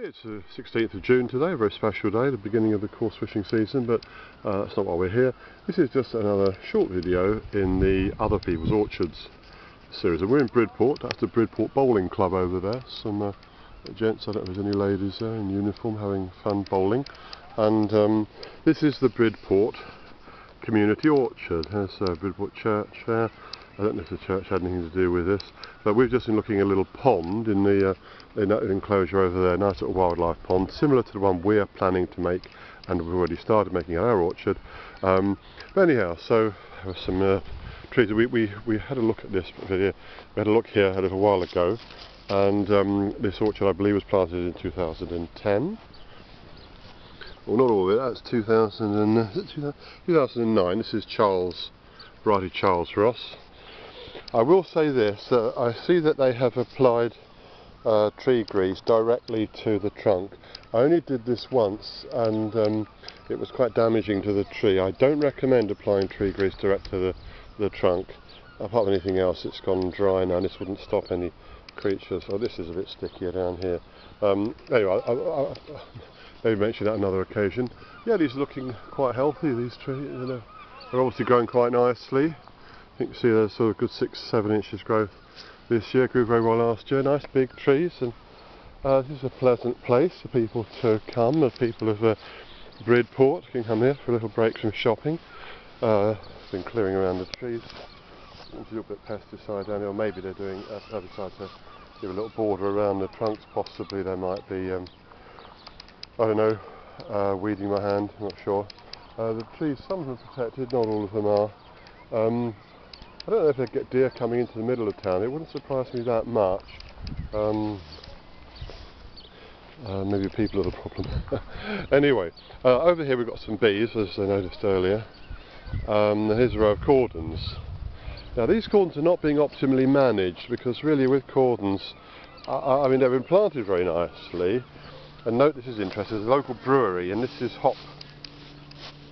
It's the 16th of June today, a very special day, the beginning of the course fishing season, but that's not why we're here. This is just another short video in the Other People's Orchards series. And we're in Bridport. That's the Bridport Bowling Club over there. Some gents, I don't know if there's any ladies there in uniform having fun bowling. And this is the Bridport Community Orchard. There's Bridport Church there. I don't know if the church had anything to do with this, but we've just been looking at a little pond in the enclosure over there, nice little wildlife pond, similar to the one we're planning to make, and we've already started making at our orchard. But anyhow, so there were some trees. We had a look at this video. We had a look here a little while ago, and this orchard I believe was planted in 2010. Well, not all of it. That's 2009. This is Charles, variety Charles Ross. I will say this, I see that they have applied tree grease directly to the trunk. I only did this once and it was quite damaging to the tree. I don't recommend applying tree grease direct to the trunk. Apart from anything else, it's gone dry now and this wouldn't stop any creatures. Oh, this is a bit stickier down here. Anyway, I'll maybe mention that on another occasion. Yeah, these are looking quite healthy, these trees. You know, they're obviously growing quite nicely. You can see there's sort of good 6-7 inches growth this year. Grew very well last year. Nice big trees, and this is a pleasant place for people to come. The people of Bridport can come here for a little break from shopping. Been clearing around the trees. A little bit of pesticide down here, or maybe they're doing herbicide to give a little border around the trunks. Possibly there might be, I don't know, weeding my hand. I'm not sure. The trees, some of them are protected, not all of them are. I don't know if they get deer coming into the middle of town. It wouldn't surprise me that much. Maybe people are the problem. Anyway, over here we've got some bees, as I noticed earlier. Here's a row of cordons. Now these cordons are not being optimally managed because really with cordons, I mean they've been planted very nicely. And note, this is interesting, there's a local brewery and this is hop.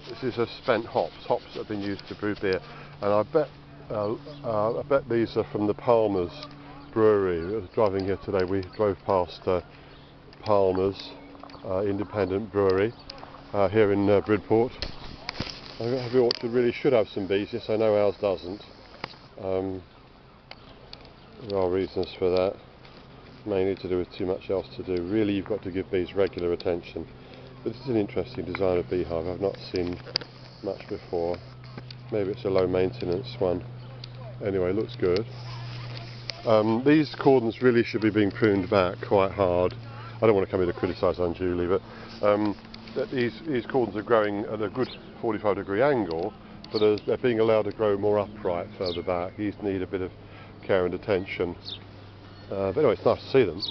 This is a spent hops that have been used to brew beer. And I bet these are from the Palmer's brewery. I was driving here today, we drove past Palmer's independent brewery here in Bridport. Every orchard really should have some bees. Yes, I know ours doesn't. There are reasons for that, mainly to do with too much else to do. Really, you've got to give bees regular attention. But this is an interesting design of beehive. I've not seen much before. Maybe it's a low maintenance one. Anyway, looks good. These cordons really should be being pruned back quite hard. I don't want to come here to criticise unduly, but these cordons are growing at a good 45-degree angle, but they're being allowed to grow more upright further back. These need a bit of care and attention. But anyway, it's nice to see them.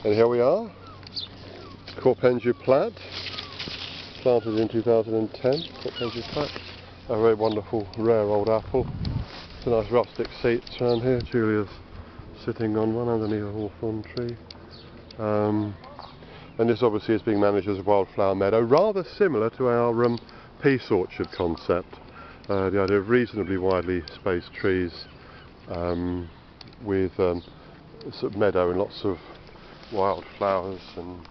And here we are. Corpensia plat, planted in 2010. Corpensia plat. A very wonderful, rare old apple. Some nice rustic seats around here. Julia's sitting on one underneath a hawthorn tree. And this obviously is being managed as a wildflower meadow, rather similar to our peace orchard concept. The idea of reasonably widely spaced trees with sort of meadow and lots of wildflowers and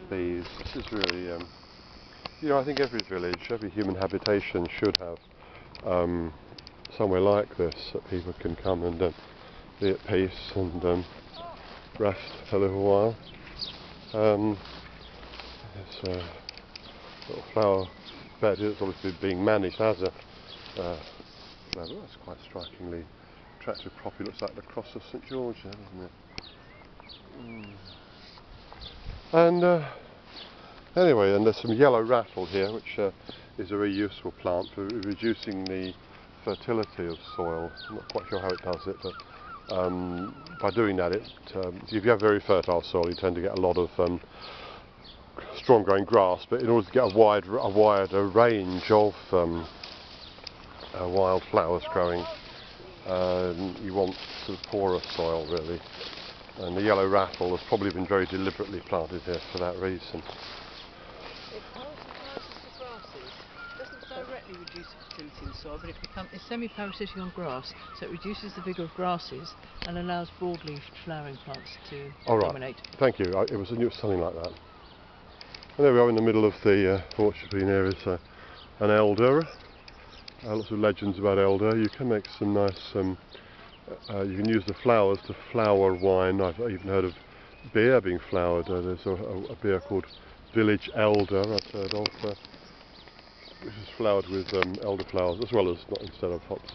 bees. This is really you know, I think every village, every human habitation should have somewhere like this that people can come and be at peace and rest for a little while. This little flower bed is obviously being managed as a that's quite strikingly attractive property. Looks like the cross of St George there, doesn't it? And anyway, and there's some yellow rattle here, which is a very useful plant for reducing the fertility of soil. I'm not quite sure how it does it, but by doing that, if you have very fertile soil, you tend to get a lot of strong growing grass. But in order to get a wider range of wildflowers growing, you want sort of porous soil really. And the yellow rattle has probably been very deliberately planted here for that reason. It also planted the grasses. It doesn't directly actually reduce the fertility of the soil, but it's semi-parasitic on grass, so it reduces the vigour of grasses and allows broad-leafed flowering plants to dominate. Thank you. I knew it was something like that. And there we are in the middle of the orchard. Here is an elder. Lots of legends about elder. You can make some nice. You can use the flowers to flour wine. I've even heard of beer being floured. There's a beer called Village Elder I've heard of, which is floured with elderflowers as well as not instead of hops.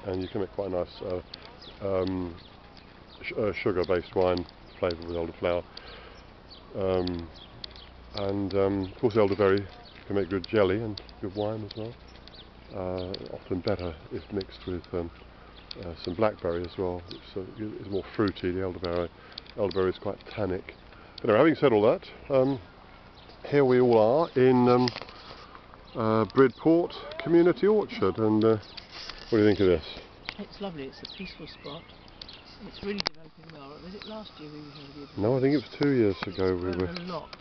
And you can make quite a nice sugar-based wine flavoured with elderflower. Of course, elderberry can make good jelly and good wine as well. Often better if mixed with some blackberry as well, which is more fruity. The elderberry is quite tannic. Anyway, having said all that, here we all are in Bridport Community Orchard, and what do you think of this? It's lovely. It's a peaceful spot. It's really developing well. Was it last year we were here? No, I think it was 2 years ago we were. A lot.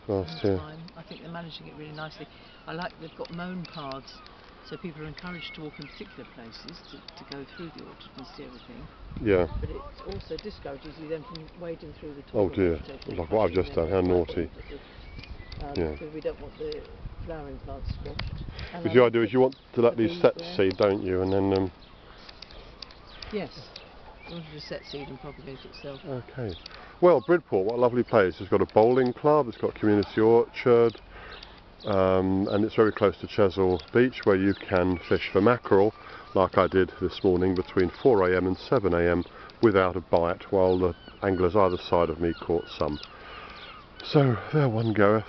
Last year. I think they're managing it really nicely. I like they've got mown paths, so people are encouraged to walk in particular places to go through the orchard and see everything. Yeah. But it also discourages you then from wading through the top. Oh dear, like what I've just done, how naughty. Yeah. Because we don't want the flowering plants squashed. Because the idea is you want to let these set seed, don't you? And then. Yes. You wanted to set seed and propagate itself. Okay. Well, Bridport, what a lovely place. It's got a bowling club, it's got a community orchard, and it's very close to Chesil Beach, where you can fish for mackerel, like I did this morning between 4 AM and 7 AM without a bite, while the anglers either side of me caught some. So there one goeth.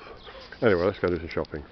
Anyway, let's go do some shopping.